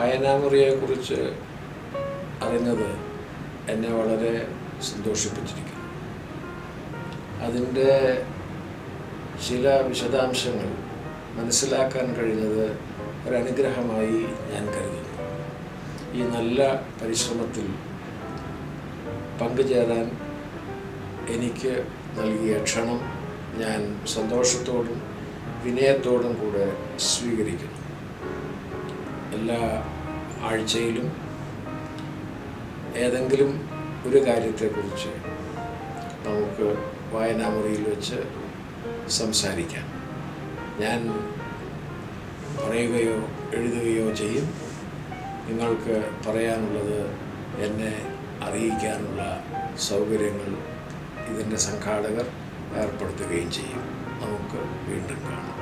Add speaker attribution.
Speaker 1: വായനാമുറിയെക്കുറിച്ച് അറിഞ്ഞത് എന്നെ വളരെ സന്തോഷിപ്പിച്ചിരിക്കുന്നു. അതിൻ്റെ ചില വിശദാംശങ്ങൾ മനസ്സിലാക്കാൻ കഴിഞ്ഞത് ഒരനുഗ്രഹമായി ഞാൻ കരുതുന്നു. ഈ നല്ല പരിശ്രമത്തിൽ പങ്കുചേരാൻ എനിക്ക് നൽകിയ ക്ഷണം ഞാൻ സന്തോഷത്തോടും വിനയത്തോടും കൂടെ സ്വീകരിക്കുന്നു. എല്ലാ ആഴ്ചയിലും ഏതെങ്കിലും ഒരു കാര്യത്തെക്കുറിച്ച് നമുക്ക് വായനാമുറിയിൽ വെച്ച് സംസാരിക്കാം. ഞാൻ പറയുകയോ എഴുതുകയോ ചെയ്യും. നിങ്ങൾക്ക് പറയാനുള്ളത് എന്നെ അറിയിക്കാനുള്ള സൗകര്യങ്ങൾ ഇതിൻ്റെ സംഘാടകർ ഏർപ്പെടുത്തുകയും ചെയ്യും. നമുക്ക് വീണ്ടും കാണാം.